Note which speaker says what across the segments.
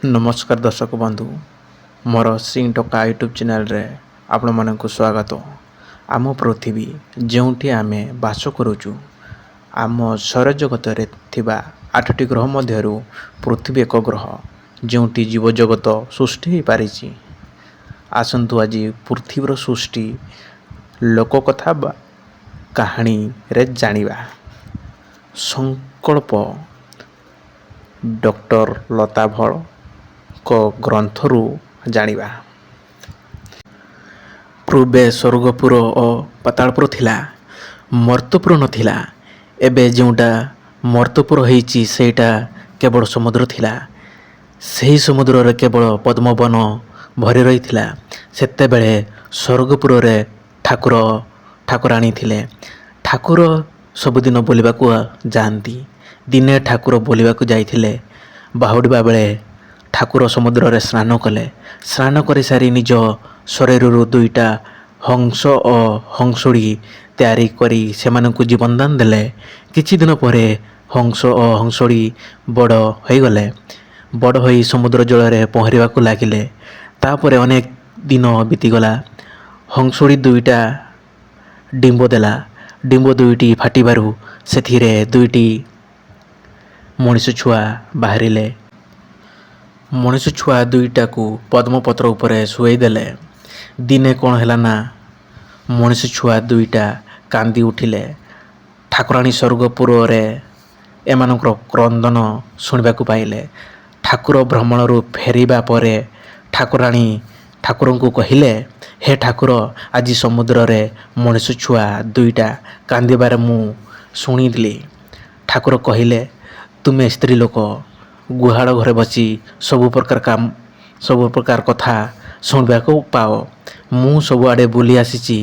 Speaker 1: नमस्कार दर्शक बंधु मोर सिंह टोका यूट्यूब चैनल रे आपण मानक स्वागत। आम पृथ्वी जोंठी आमे बास करुचु आम सौरजगत रे थिबा 8टी ग्रह मध्यरु पृथ्वी एक ग्रह जोंठी जीवजगत सृष्टि हो पारिछि। आसंतु आज पृथ्वीर सृष्टि लोककथा कहानी रे जानिबा। संकल्प डॉक्टर लता भल को ग्रंथरु जानिबा। पूर्वे स्वर्गपुर और पातालपुर थिला, मर्तपुर नथिला। एबे जोंटा मर्तपुर होईची सेटा केवल समुद्र थिला। सही समुद्र रे केवल पद्मवन भरी रही थिला। सेते बेले स्वर्गपुर रे ठाकुर ठाकुराणी थिले। ठाकुर सबुदिन बोलिबाकू जानती। दिने ठाकुर बोलिबाकू जाइथिले। बाहुडीबा बेले ठाकुर समुद्र रे स्नान कले। स्नान करि सारी निज शरीररु दुईटा हंस और हंसुड़ी तैयारी करी सेमानकु जीवनदान देले। किछि दिन परे हंस और हंसुड़ी बड़ होई गले। बड़ होई समुद्र जल रे पहरिबाकू लागिले। तापरे अनेक दिन बीतीगला। हंसुड़ी दुईटा डिंबो देला। डिंबो दुईटी फाटिबारु सेथिरे दुईटी मनुष्य छुआ बाहरिले। मनुष्य छुआ दुईटा को पद्मपत्र उपरे शुआई देले। दिने कौन हैला ना मनुष्य छुआ दुईटा कांदी उठिले। ठाकुराणी स्वर्गपुर रे एमानकर क्रंदन शुणिबाकू पाइले। ठाकुर भ्रमणरू फेरिबा परे ठाकुराणी ठाकुरंकु कहिले, हे ठाकुर आज समुद्र रे मनुष्य छुआ दुईटा कांदिबार मु शुणिली। ठाकुर कहिले, तुमे स्त्री लोक गुहाड़ घरे बसी सब प्रकार कथा शुणवाक पाओ। मु सबुआड़े बुली आसीची,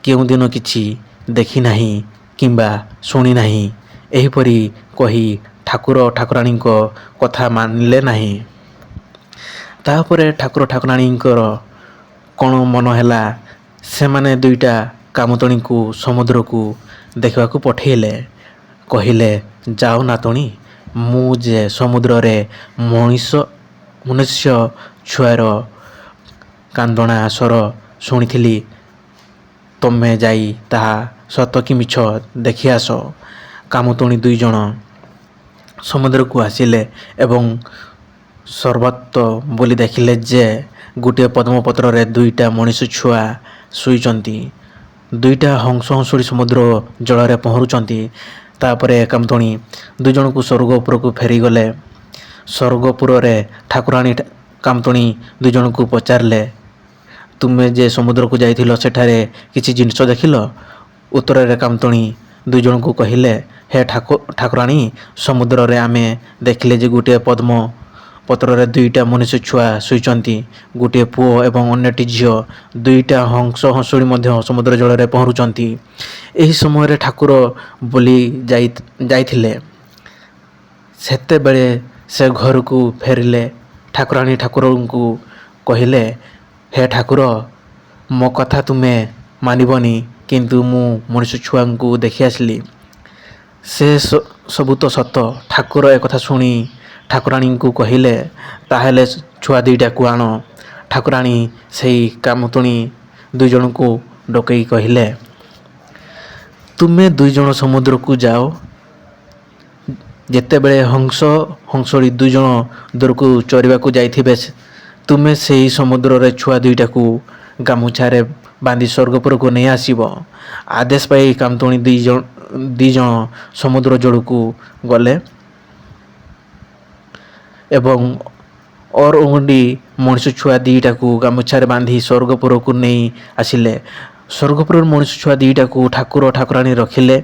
Speaker 1: केउ दिन किछि देखी नाही किंबा शुणी नाही। एहिपरि कही ठाकुर ठाकुराणी कथा मानिले नाही। तापरे ठाकुर ठाकुराणी कौन मन हैला, सेमाने दुईटा कामतणी को समुद्र को देखवाकू पठेले। कहिले, जाओ नातणी, मु जे समुद्र रे मनुष्य छुआर कांदणा स्वर शुणिथिली, तमे जाई ताहा सत कि मिछ देखि आस। कामतुणी दुई जण समुद्र को आसिले एवं सर्वत्र बोली देखिले जे गोटे पद्मपत्र रे दुईटा मनुष्य छुआ शुईचंती। दुईटा हंस हंसुड़ी समुद्र जल रे पहरुचंती। तापरे कामतुणी दुई जन को स्वर्गपुर को फेरी गले। स्वर्गपुर रे ठाकुराणी कामतुणी दुई जन को पचारले, तुमे जे समुद्र को जाइथिलो सेठारे किछि जिनिष देखिलो? उत्तर रे कामतुणी दुई जन को कहिले, हे ठाकुराणी समुद्र रे आमे देखिले जे गोटे पद्म पत्र रे दुईटा मनुष्य छुआ शुईचंती, गोटे पुओ एवं अन्यटी झियो। दुईटा हंस हंसुड़ी मध्य समुद्र जल रे पहरुचंती। एही समय रे ठाकुर बोली जाइथिले। सेते बेले से घर को फेरिले। ठाकुराणी ठाकुर को कहिले, हे ठाकुर मो कथा तुमे मानिबनी, किंतु मु मनुष्य छुआ को देखि आसली। से सबू तो सत। ठाकुर एक कथा शुणी ठाकुराणी को कहिले, ताहेले छुआ दुईटा को आण। ठाकुराणी सेई कामतुणी दुई जन को डकई कहिले, तुमे दुई जन समुद्र को जाओ। जेते बेले हंस हंसड़ी दुई जन दूर को चरिबा को जाइथिबे, तुमे सेई समुद्र रे छुआ दुईटा को गामुछारे बांधी स्वर्गपुर को नहीं आसीबो। आदेश पाई कामतुणी दी जन समुद्र जल को गले एवं और ओंडी मनुष्य छुआ दीटा को गामुछारे बांधी स्वर्गपुर को नहीं आसिले। स्वर्गपुर मनुष्य छुआ दीटा को ठाकुर ठाकुराणी रखिले।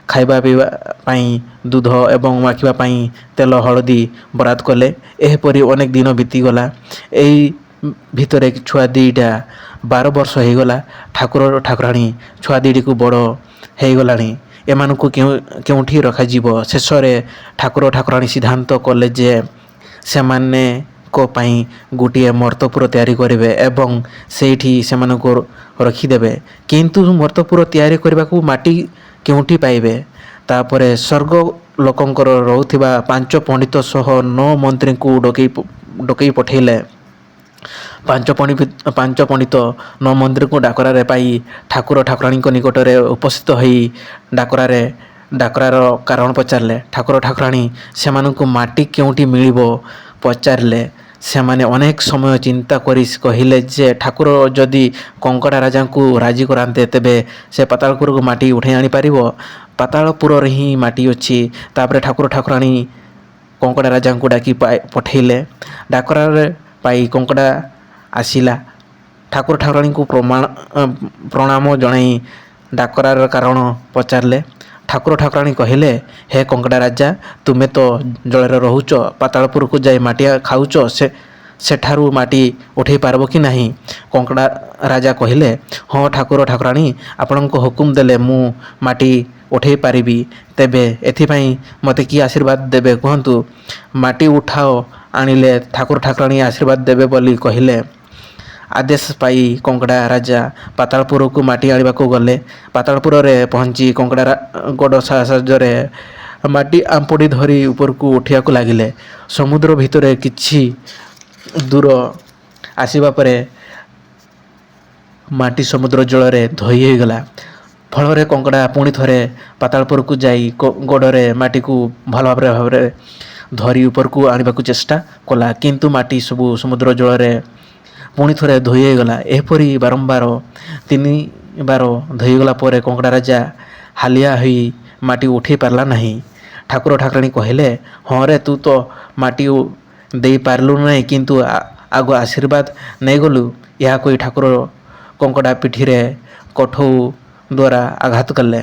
Speaker 1: खाइबा पीवा पाई दूध एवं माखिबा पाई तेल हलदी बराद कले। एहपरी अनेक दिन बीतीगला। एई भितरे छुआ दीटा 12 वर्ष हो गला। ठाकुर ठाकुराणी छुआ दीटी को बड़ हो गलानी। एमानकु केउठी रखा जीवो। शेष रे ठाकुर ठाकुराणी सिद्धांत कले जे सेमाने को पाई गोटे मर्तपुर तैयारी करेंगे एवं सेठी सेमानको रखिदेवे। किंतु मर्तपुर तैयारी करने को माटी केउठी पाइबे? तापरे स्वर्ग लोकंकर रहुथिबा 5 पंडित सह 9 मंत्री को डकई ଡକେଇ ପଠାଇଲେ। ପାଞ୍ଚ ପଣ୍ଡିତ ନଅ ମନ୍ଦିରକୁ ଡାକରାରେ ପାଇ ଠାକୁର ଠାକୁରାଣୀଙ୍କ ନିକଟରେ ଉପସ୍ଥିତ ହୋଇ ଡାକରାର କାରଣ ପଚାରିଲେ। ଠାକୁର ଠାକୁରାଣୀ ସେମାନଙ୍କୁ ମାଟି କେଉଁଠି ମିଳିବ ପଚାରିଲେ। ସେମାନେ ଅନେକ ସମୟ ଚିନ୍ତା କରି କହିଲେ ଯେ ଠାକୁର ଯଦି କଙ୍କଡ଼ା ରାଜାଙ୍କୁ ରାଜି କରାନ୍ତେ ତେବେ ସେ ପାତାଳପୁରକୁ ମାଟି ଉଠାଇ ଆଣିପାରିବ। ପାତାଳପୁରରେ ହିଁ ମାଟି ଅଛି। ତାପରେ ଠାକୁର ଠାକୁରାଣୀ କଙ୍କଡ଼ା ରାଜାଙ୍କୁ ଡାକି ପଠାଇଲେ। ଡାକରାରେ ପାଇ କଙ୍କଡ଼ା ଆସିଲା। ଠାକୁର ଠାକୁରାଣୀଙ୍କୁ ପ୍ରଣାମ ଜଣାଇ ଡାକରାର କାରଣ ପଚାରିଲେ। ଠାକୁର ଠାକୁରାଣୀ କହିଲେ, ହେ କଙ୍କଡ଼ା ରାଜା, ତୁମେ ତ ଜଳରେ ରହୁଛ, ପାତାଳପୁରକୁ ଯାଇ ମାଟି ଖାଉଛ, ସେଠାରୁ ମାଟି ଉଠାଇ ପାରିବ କି ନାହିଁ? କଙ୍କଡ଼ା ରାଜା କହିଲେ, ହଁ ଠାକୁର ଠାକୁରାଣୀ, ଆପଣଙ୍କ ହୁକୁମ ଦେଲେ ମୁଁ ମାଟି ଉଠାଇ ପାରିବି। ତେବେ ଏଥିପାଇଁ ମୋତେ କି ଆଶୀର୍ବାଦ ଦେବେ କୁହନ୍ତୁ? ମାଟି ଉଠାଅ ଆଣିଲେ ଠାକୁର ଠାକୁରାଣୀ ଆଶୀର୍ବାଦ ଦେବେ ବୋଲି କହିଲେ। ଆଦେଶ ପାଇ କଙ୍କଡ଼ା ରାଜା ପାତାଳପୁରକୁ ମାଟି ଆଣିବାକୁ ଗଲେ। ପାତାଳପୁରରେ ପହଞ୍ଚି କଙ୍କଡ଼ା ଗୋଡ଼ ସାହାଯ୍ୟରେ ମାଟି ଆମ୍ପୁଡ଼ି ଧରି ଉପରକୁ ଉଠିବାକୁ ଲାଗିଲେ। ସମୁଦ୍ର ଭିତରେ କିଛି ଦୂର ଆସିବା ପରେ ମାଟି ସମୁଦ୍ର ଜଳରେ ଧୋଇ ହୋଇଗଲା। ଫଳରେ କଙ୍କଡ଼ା ପୁଣି ଥରେ ପାତାଳପୁରକୁ ଯାଇ ଗୋଡ଼ରେ ମାଟିକୁ ଭଲ ଭାବରେ ଧରି ଉପରକୁ ଆଣିବାକୁ ଚେଷ୍ଟା କଲା, କିନ୍ତୁ ମାଟି ସବୁ ସମୁଦ୍ର ଜଳରେ ପୁଣି ଥରେ ଧୋଇ ହୋଇଗଲା। ଏହିପରି ବାରମ୍ବାର 3 ବାର ଧୋଇଗଲା ପରେ କଙ୍କଡ଼ା ରାଜା ହାଲିଆ ହୋଇ ମାଟି ଉଠାଇ ପାରିଲା ନାହିଁ। ଠାକୁର ଠାକୁରାଣୀ କହିଲେ, ହଁ ରେ, ତୁ ତ ମାଟି ଦେଇପାରିଲୁ ନାହିଁ, କିନ୍ତୁ ଆଗ ଆଶୀର୍ବାଦ ନେଇଗଲୁ। ଏହା କହି ଠାକୁର କଙ୍କଡ଼ା ପିଠିରେ କଠଉ ଦ୍ୱାରା ଆଘାତ କଲେ।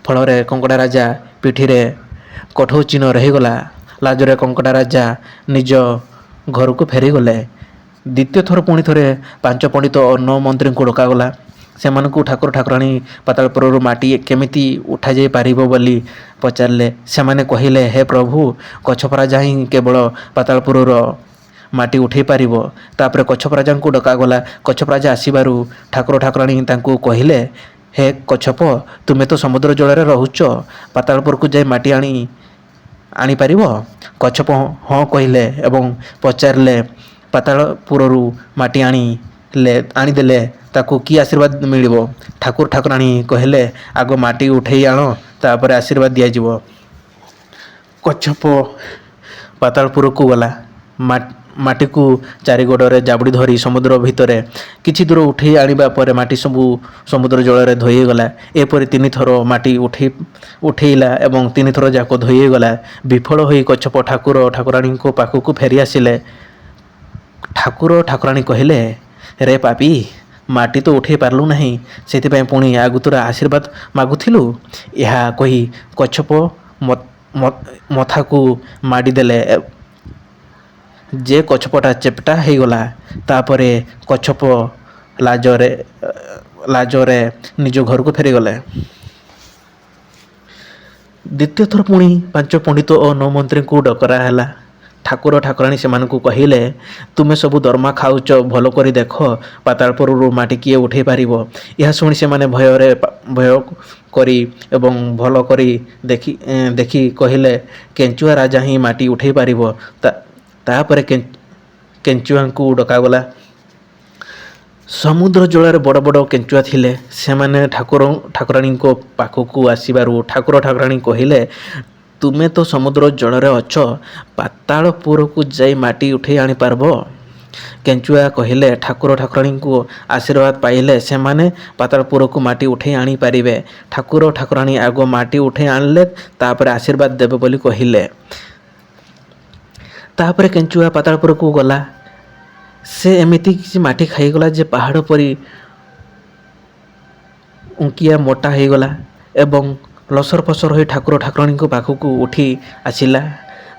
Speaker 1: ଫଳରେ କଙ୍କଡ଼ା ରାଜା ପିଠିରେ କଠଉ ଚିହ୍ନ ରହିଗଲା। ଲାଜରେ କଙ୍କଡ଼ା ରାଜା ନିଜ ଘରକୁ ଫେରିଗଲେ। ଦ୍ୱିତୀୟ ଥର ପୁଣି ଥରେ 5 ପଣ୍ଡିତ ଓ 9 ମନ୍ତ୍ରୀଙ୍କୁ ଡକାଗଲା। ସେମାନଙ୍କୁ ଠାକୁର ଠାକୁରାଣୀ ପାତାଳପୁରରୁ ମାଟି କେମିତି ଉଠାଯାଇ ପାରିବ ବୋଲି ପଚାରିଲେ। ସେମାନେ କହିଲେ, ହେ ପ୍ରଭୁ, କଚ୍ଛପ ରାଜା ହିଁ କେବଳ ପାତାଳପୁରର ମାଟି ଉଠାଇ ପାରିବ। ତାପରେ କଚ୍ଛପ ରାଜାଙ୍କୁ ଡକାଗଲା। କଚ୍ଛପ ରାଜା ଆସିବାରୁ ଠାକୁର ଠାକୁରାଣୀ ତାଙ୍କୁ କହିଲେ, ହେ କଚ୍ଛପ, ତୁମେ ତ ସମୁଦ୍ର ଜଳରେ ରହୁଛ, ପାତାଳପୁରକୁ ଯାଇ ମାଟି ଆଣିପାରିବ? କଚ୍ଛପ ହଁ କହିଲେ ଏବଂ ପଚାରିଲେ, ପାତାଳପୁରରୁ ମାଟି ଆଣିଦେଲେ ତାକୁ କି ଆଶୀର୍ବାଦ ମିଳିବ? ଠାକୁର ଠାକୁରାଣୀ କହିଲେ, ଆଗ ମାଟି ଉଠାଇ ଆଣ, ତାପରେ ଆଶୀର୍ବାଦ ଦିଆଯିବ। କଚ୍ଛପ ପାତାଳପୁରକୁ ଗଲା। ମାଟିକୁ ଚାରିଗୋଡ଼ରେ ଜାବୁଡ଼ି ଧରି ସମୁଦ୍ର ଭିତରେ କିଛି ଦୂର ଉଠାଇ ଆଣିବା ପରେ ମାଟି ସବୁ ସମୁଦ୍ର ଜଳରେ ଧୋଇ ହୋଇଗଲା। ଏପରି 3 ଥର ମାଟି ଉଠାଇଲା ଏବଂ 3 ଥର ଯାକ ଧୋଇ ହୋଇଗଲା। ବିଫଳ ହୋଇ କଚ୍ଛପ ଠାକୁର ଠାକୁରାଣୀଙ୍କ ପାଖକୁ ଫେରି ଆସିଲେ। ଠାକୁର ଠାକୁରାଣୀ କହିଲେ, ରେ ପାପୀ, ମାଟି ତ ଉଠାଇ ପାରିଲୁ ନାହିଁ, ସେଥିପାଇଁ ପୁଣି ଆଗୁତୁରା ଆଶୀର୍ବାଦ ମାଗୁଥିଲୁ? ଏହା କହି କଚ୍ଛପ ମଥାକୁ ମାଡ଼ିଦେଲେ ଯେ କଚ୍ଛପଟା ଚେପ୍ଟା ହୋଇଗଲା। ତାପରେ କଚ୍ଛପ ଲାଜରେ ନିଜ ଘରକୁ ଫେରିଗଲେ। ଦ୍ୱିତୀୟ ଥର ପୁଣି 5 ପଣ୍ଡିତ ଓ 9 ମନ୍ତ୍ରୀଙ୍କୁ ଡକରା ହେଲା। ଠାକୁର ଠାକୁରାଣୀ ସେମାନଙ୍କୁ କହିଲେ, ତୁମେ ସବୁ ଦରମା ଖାଉଛ, ଭଲ କରି ଦେଖ, ପାତାଳପୁରରୁ ମାଟି କିଏ ଉଠାଇ ପାରିବ? ଏହା ଶୁଣି ସେମାନେ ଭୟ କରି ଏବଂ ଭଲ କରି ଦେଖି କହିଲେ, କେଞ୍ଚୁଆ ରାଜା ହିଁ ମାଟି ଉଠାଇ ପାରିବ। ତାପରେ କେଞ୍ଚୁଆଙ୍କୁ ଡକାଗଲା। ସମୁଦ୍ର ଜଳରେ ବଡ଼ ବଡ଼ କେଞ୍ଚୁଆ ଥିଲେ। ସେମାନେ ଠାକୁର ଠାକୁରାଣୀଙ୍କ ପାଖକୁ ଆସିବାରୁ ଠାକୁର ଠାକୁରାଣୀ କହିଲେ, ତୁମେ ତ ସମୁଦ୍ର ଜଳରେ ଅଛ, ପାତାଳପୁରକୁ ଯାଇ ମାଟି ଉଠାଇ ଆଣିପାରିବ? କେଞ୍ଚୁଆ କହିଲେ, ଠାକୁର ଠାକୁରାଣୀଙ୍କୁ ଆଶୀର୍ବାଦ ପାଇଲେ ସେମାନେ ପାତାଳପୁରକୁ ମାଟି ଉଠାଇ ଆଣିପାରିବେ। ଠାକୁର ଠାକୁରାଣୀ ଆଗ ମାଟି ଉଠାଇ ଆଣିଲେ, ତାପରେ ଆଶୀର୍ବାଦ ଦେବେ ବୋଲି କହିଲେ। ତାପରେ କେଞ୍ଚୁଆ ପାତାଳପୁରକୁ ଗଲା। ସେ ଏମିତି କିଛି ମାଟି ଖାଇଗଲା ଯେ ପାହାଡ଼ ପରି ଉଙ୍କିଆ ମୋଟା ହୋଇଗଲା ଏବଂ ଲସର ଫସର ହୋଇ ଠାକୁର ଠାକୁରାଣୀଙ୍କ ପାଖକୁ ଉଠି ଆସିଲା।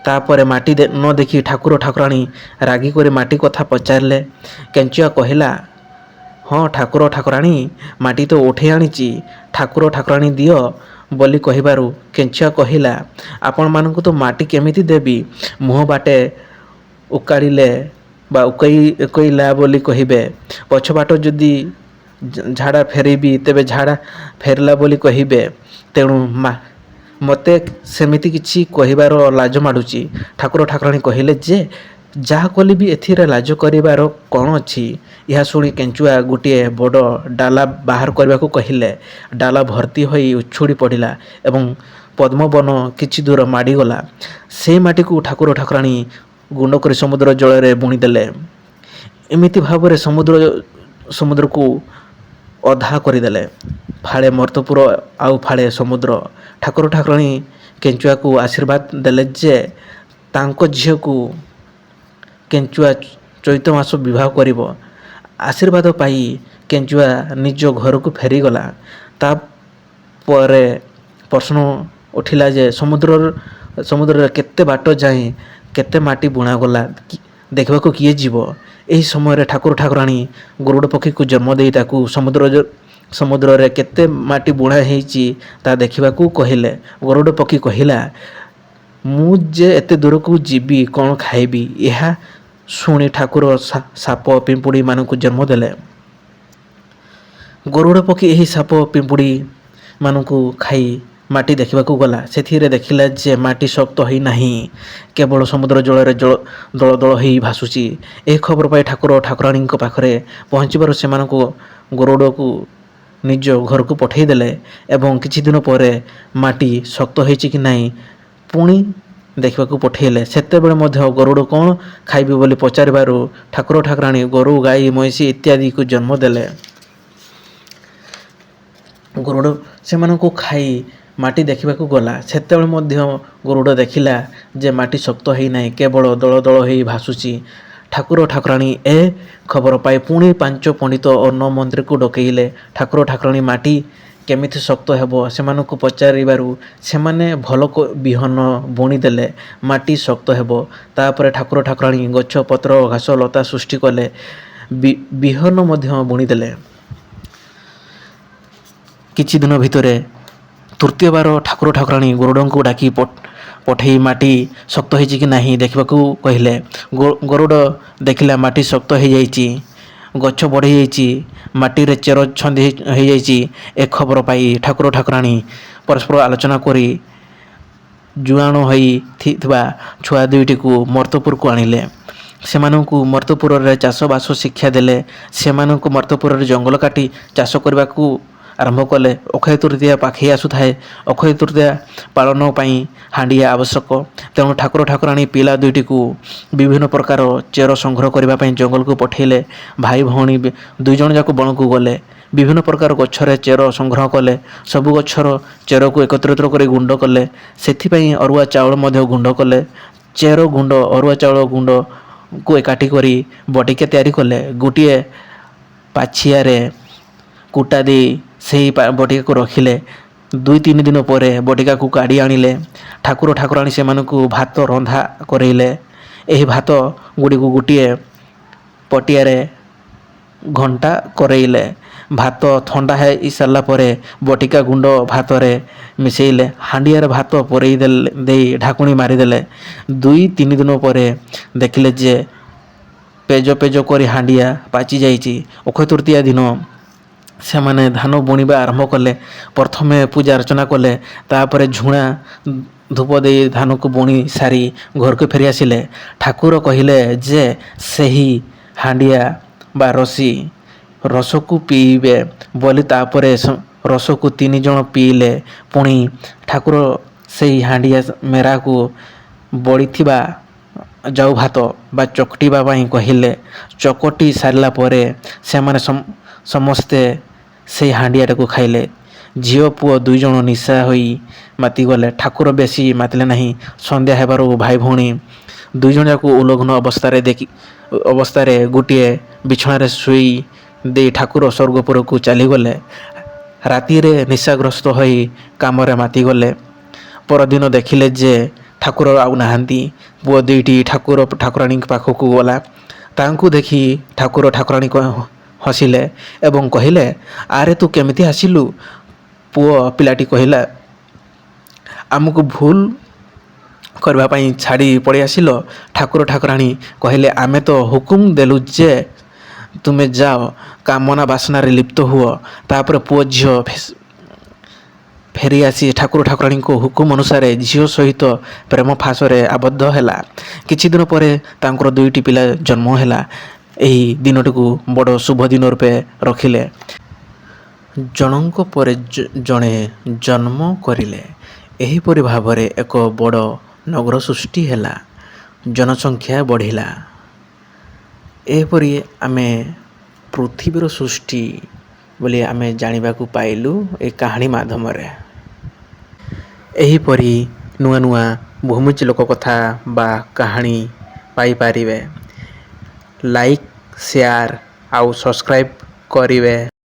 Speaker 1: ତାପରେ ମାଟି ନ ଦେଖି ଠାକୁର ଠାକୁରାଣୀ ରାଗି କରି ମାଟି କଥା ପଚାରିଲେ। କେଞ୍ଚୁଆ କହିଲା, ହଁ ଠାକୁର ଠାକୁରାଣୀ, ମାଟି ତ ଉଠାଇ ଆଣିଛି, ଠାକୁର ଠାକୁରାଣୀ ଦିଅ ବୋଲି କହିବାରୁ କେଞ୍ଚୁଆ କହିଲା, ଆପଣମାନଙ୍କୁ ତ ମାଟି କେମିତି ଦେବି? ମୁହଁ ବାଟେ ଉକାଳିଲେ ବା ଉକେଇଲା ବୋଲି କହିବେ, ପଛ ବାଟ ଯଦି ଝାଡ଼ା ଫେରିବି ତେବେ ଝାଡ଼ା ଫେରିଲା ବୋଲି କହିବେ। ତେଣୁ ମୋତେ ସେମିତି କିଛି କହିବାର ଲାଜ ମାଡ଼ୁଛି। ଠାକୁର ଠାକୁରାଣୀ କହିଲେ ଯେ ଯାହା କଲି ବି ଏଥିରେ ଲାଜ କରିବାର କ'ଣ ଅଛି? ଏହା ଶୁଣି କେଞ୍ଚୁଆ ଗୋଟିଏ ବଡ଼ ଡାଲା ବାହାର କରିବାକୁ କହିଲେ। ଡାଲା ଭର୍ତ୍ତି ହୋଇ ଉଛୁଳି ପଡ଼ିଲା ଏବଂ ପଦ୍ମବନ କିଛି ଦୂର ମାଡ଼ିଗଲା। ସେହି ମାଟିକୁ ଠାକୁର ଠାକୁରାଣୀ ଗୁଣ୍ଡ କରି ସମୁଦ୍ର ଜଳରେ ବୁଣିଦେଲେ। ଏମିତି ଭାବରେ ସମୁଦ୍ରକୁ ଅଧା କରିଦେଲେ। ଫାଳେ ମର୍ତ୍ତପୁର ଆଉ ଫାଳେ ସମୁଦ୍ର। ଠାକୁର ଠାକୁରାଣୀ କେଞ୍ଚୁଆକୁ ଆଶୀର୍ବାଦ ଦେଲେ ଯେ ତାଙ୍କ ଝିଅକୁ କେଞ୍ଚୁଆ ଚୈତ ମାସ ବିବାହ କରିବ। ଆଶୀର୍ବାଦ ପାଇ କେଞ୍ଚୁଆ ନିଜ ଘରକୁ ଫେରିଗଲା। ତାପରେ ପ୍ରଶ୍ନ ଉଠିଲା ଯେ ସମୁଦ୍ରରେ କେତେ ବାଟ ଯାଏଁ କେତେ ମାଟି ବୁଣାଗଲା ଦେଖିବାକୁ କିଏ ଯିବ? ଏହି ସମୟରେ ଠାକୁର ଠାକୁରାଣୀ ଗରୁଡ଼ ପକ୍ଷୀକୁ ଜନ୍ମ ଦେଇ ତାକୁ ସମୁଦ୍ରରେ କେତେ ମାଟି ବୁଣା ହେଇଛି ତା ଦେଖିବାକୁ କହିଲେ। ଗରୁଡ଼ ପକ୍ଷୀ କହିଲା, ମୁଁ ଯେ ଏତେ ଦୂରକୁ ଯିବି କ'ଣ ଖାଇବି? ଏହା ଶୁଣି ଠାକୁର ସାପ ପିମ୍ପୁଡ଼ି ମାନଙ୍କୁ ଜନ୍ମ ଦେଲେ। ଗରୁଡ଼ ପକ୍ଷୀ ଏହି ସାପ ପିମ୍ପୁଡ଼ି ମାନଙ୍କୁ ଖାଇ ମାଟି ଦେଖିବାକୁ ଗଲା। ସେଥିରେ ଦେଖିଲା ଯେ ମାଟି ଶକ୍ତ ହୋଇନାହିଁ, କେବଳ ସମୁଦ୍ର ଜଳରେ ଦଳ ଦଳ ହୋଇ ଭାସୁଛି। ଏହି ଖବର ପାଇ ଠାକୁର ଠାକୁରାଣୀଙ୍କ ପାଖରେ ପହଞ୍ଚିବାରୁ ସେମାନଙ୍କୁ ଗରୁଡ଼କୁ ନିଜ ଘରକୁ ପଠାଇ ଦେଲେ ଏବଂ କିଛି ଦିନ ପରେ ମାଟି ଶକ୍ତ ହୋଇଛି କି ନାହିଁ ପୁଣି ଦେଖିବାକୁ ପଠାଇଲେ। ସେତେବେଳେ ମଧ୍ୟ ଗରୁଡ଼ କ'ଣ ଖାଇବେ ବୋଲି ପଚାରିବାରୁ ଠାକୁର ଠାକୁରାଣୀ ଗୋରୁ ଗାଈ ମଇଁଷି ଇତ୍ୟାଦିକୁ ଜନ୍ମ ଦେଲେ। ଗରୁଡ଼ ସେମାନଙ୍କୁ ଖାଇ ମାଟି ଦେଖିବାକୁ ଗଲା। ସେତେବେଳେ ମଧ୍ୟ ଗରୁଡ଼ ଦେଖିଲା ଯେ ମାଟି ଶକ୍ତ ହୋଇନାହିଁ, କେବଳ ଦଳ ଦଳ ହୋଇ ଭାସୁଛି। ଠାକୁର ଠାକୁରାଣୀ ଏ ଖବର ପାଇ ପୁଣି 5 ପଣ୍ଡିତ ଓ 9 ମନ୍ତ୍ରୀକୁ ଡକେଇଲେ। ଠାକୁର ଠାକୁରାଣୀ ମାଟି କେମିତି ଶକ୍ତ ହେବ ସେମାନଙ୍କୁ ପଚାରିବାରୁ ସେମାନେ ଭଲ ବିହନ ବୁଣିଦେଲେ ମାଟି ଶକ୍ତ ହେବ। ତାପରେ ଠାକୁର ଠାକୁରାଣୀ ଗଛ ପତ୍ର ଘାସ ଲତା ସୃଷ୍ଟି କଲେ, ବିହନ ମଧ୍ୟ ବୁଣିଦେଲେ। କିଛି ଦିନ ଭିତରେ ତୃତୀୟବାର ଠାକୁର ଠାକୁରାଣୀ ଗରୁଡ଼ଙ୍କୁ ଡାକି ପଠାଇ ମାଟି ଶକ୍ତ ହୋଇଛି କି ନାହିଁ ଦେଖିବାକୁ କହିଲେ। ଗରୁଡ଼ ଦେଖିଲା ମାଟି ଶକ୍ତ ହୋଇଯାଇଛି, ଗଛ ବଢ଼ିଯାଇଛି, ମାଟିରେ ଚେର ଛନ୍ଦି ହୋଇଯାଇଛି। ଏ ଖବର ପାଇ ଠାକୁର ଠାକୁରାଣୀ ପରସ୍ପର ଆଲୋଚନା କରି ଜୁଆଣ ହୋଇଥିବା ଛୁଆ ଦୁଇଟିକୁ ମର୍ତ୍ତପୁରକୁ ଆଣିଲେ। ସେମାନଙ୍କୁ ମର୍ତ୍ତପୁରରେ ଚାଷବାସ ଶିକ୍ଷା ଦେଲେ। ସେମାନଙ୍କୁ ମର୍ତ୍ତପୁରରେ ଜଙ୍ଗଲ କାଟି ଚାଷ କରିବାକୁ ଆରମ୍ଭ କଲେ। ଅକ୍ଷୟ ତୃତୀୟା ପାଖେଇ ଆସୁଥାଏ। ଅକ୍ଷୟ ତୃତୀୟା ପାଳନ ପାଇଁ ହାଣ୍ଡିଆ ଆବଶ୍ୟକ। ତେଣୁ ଠାକୁର ଠାକୁରାଣୀ ପିଲା ଦୁଇଟିକୁ ବିଭିନ୍ନ ପ୍ରକାର ଚେର ସଂଗ୍ରହ କରିବା ପାଇଁ ଜଙ୍ଗଲକୁ ପଠାଇଲେ। ଭାଇ ଭଉଣୀ 2 ଜଣ ଯାକ ବଣକୁ ଗଲେ। ବିଭିନ୍ନ ପ୍ରକାର ଗଛରେ ଚେର ସଂଗ୍ରହ କଲେ। ସବୁ ଗଛର ଚେରକୁ ଏକତ୍ରିତ କରି ଗୁଣ୍ଡ କଲେ। ସେଥିପାଇଁ ଅରୁଆ ଚାଉଳ ମଧ୍ୟ ଗୁଣ୍ଡ କଲେ। ଚେର ଗୁଣ୍ଡ ଅରୁଆ ଚାଉଳ ଗୁଣ୍ଡକୁ ଏକାଠି କରି ବଟିକା ତିଆରି କଲେ। ଗୋଟିଏ ପାଛିଆରେ କୁଟା ଦେଇ ସେହି ବଟିକାକୁ ରଖିଲେ। 2-3 ଦିନ ପରେ ବଟିକାକୁ କାଢ଼ି ଆଣିଲେ। ଠାକୁର ଠାକୁରାଣୀ ସେମାନଙ୍କୁ ଭାତ ରନ୍ଧା କରେଇଲେ। ଏହି ଭାତ ଗୁଡ଼ିକୁ ଗୋଟିଏ ପଟିଆରେ ଘଣ୍ଟା କରେଇଲେ। ଭାତ ଥଣ୍ଡା ହେଇସାରିଲା ପରେ ବଟିକା ଗୁଣ୍ଡ ଭାତରେ ମିଶାଇଲେ। ହାଣ୍ଡିଆରେ ଭାତ ପୂରେଇ ଦେଇ ଢାଙ୍କୁଣୀ ମାରିଦେଲେ। 2-3 ଦିନ ପରେ ଦେଖିଲେ ଯେ ପେଜ ପେଜ କରି ହାଣ୍ଡିଆ ପାଚି ଯାଇଛି। ଅକ୍ଷୟ ତୃତୀୟା ଦିନ ସେମାନେ ଧାନ ବୁଣିବା ଆରମ୍ଭ କଲେ। ପ୍ରଥମେ ପୂଜା ଅର୍ଚ୍ଚନା କଲେ, ତାପରେ ଝୁଣା ଧୂପ ଦେଇ ଧାନକୁ ବୁଣି ସାରି ଘରକୁ ଫେରି ଆସିଲେ। ଠାକୁର କହିଲେ ଯେ ସେହି ହାଣ୍ଡିଆ ବା ରସକୁ ପିଇବେ ବୋଲି। ତାପରେ ରସକୁ 3 ଜଣ ପିଇଲେ। ପୁଣି ଠାକୁର ସେହି ହାଣ୍ଡିଆ ମେରାକୁ ବଳିଥିବା ଯାଉ ଭାତ ବା ଚକଟିବା ପାଇଁ କହିଲେ। ଚକଟି ସାରିଲା ପରେ ସେମାନେ ସମସ୍ତେ ସେହି ହାଣ୍ଡିଆଟାକୁ ଖାଇଲେ। ଝିଅ ପୁଅ 2 ଜଣ ନିଶା ହୋଇ ମାତିଗଲେ। ଠାକୁର ବେଶୀ ମାତିଲେ ନାହିଁ। ସନ୍ଧ୍ୟା ହେବାରୁ ଭାଇ ଭଉଣୀ 2 ଜଣ ଯାକ ଉଲଗ୍ନ ଅବସ୍ଥାରେ ଗୋଟିଏ ବିଛଣାରେ ଶୋଇ ଦେଇ ଠାକୁର ସ୍ୱର୍ଗପୁରକୁ ଚାଲିଗଲେ। ରାତିରେ ନିଶାଗ୍ରସ୍ତ ହୋଇ କାମରେ ମାତିଗଲେ। ପରଦିନ ଦେଖିଲେ ଯେ ଠାକୁର ଆଉ ନାହାନ୍ତି। ପୁଅ 2ଟି ଠାକୁର ଠାକୁରାଣୀଙ୍କ ପାଖକୁ ଗଲା। ତାଙ୍କୁ ଦେଖି ଠାକୁର ଠାକୁରାଣୀ ହସିଲେ ଏବଂ କହିଲେ, ଆରେ ତୁ କେମିତି ଆସିଲୁ? ପୁଅ ପିଲାଟି କହିଲା, ଆମକୁ ଭୁଲ କରିବା ପାଇଁ ଛାଡ଼ି ପଳେଇ ଆସିଲ। ଠାକୁର ଠାକୁରାଣୀ କହିଲେ, ଆମେ ତ ହୁକୁମ ଦେଲୁ ଯେ ତୁମେ ଯାଅ କାମନା ବାସନାରେ ଲିପ୍ତ ହୁଅ। ତାପରେ ପୁଅ ଝିଅ ଫେରି ଆସି ଠାକୁର ଠାକୁରାଣୀଙ୍କ ହୁକୁମ ଅନୁସାରେ ଝିଅ ସହିତ ପ୍ରେମ ଫାଶରେ ଆବଦ୍ଧ ହେଲା। କିଛି ଦିନ ପରେ ତାଙ୍କର 2ଟି ପିଲା ଜନ୍ମ ହେଲା। ଏହି ଦିନଟିକୁ ବଡ଼ ଶୁଭ ଦିନ ରୂପେ ରଖିଲେ। ଜଣଙ୍କ ପରେ ଜଣେ ଜନ୍ମ କରିଲେ। ଏହିପରି ଭାବରେ ଏକ ବଡ଼ ନଗର ସୃଷ୍ଟି ହେଲା। ଜନସଂଖ୍ୟା ବଢ଼ିଲା। ଏହିପରି ଆମେ ପୃଥିବୀର ସୃଷ୍ଟି ବୋଲି ଆମେ ଜାଣିବାକୁ ପାଇଲୁ ଏ କାହାଣୀ ମାଧ୍ୟମରେ। ଏହିପରି ନୂଆ ନୂଆ ଭୂମିଜ ଲୋକ କଥା ବା କାହାଣୀ ପାଇପାରିବେ। ଲାଇକ୍, ସେୟାର ଆଉ ସବସ୍କ୍ରାଇବ୍ କରିବେ।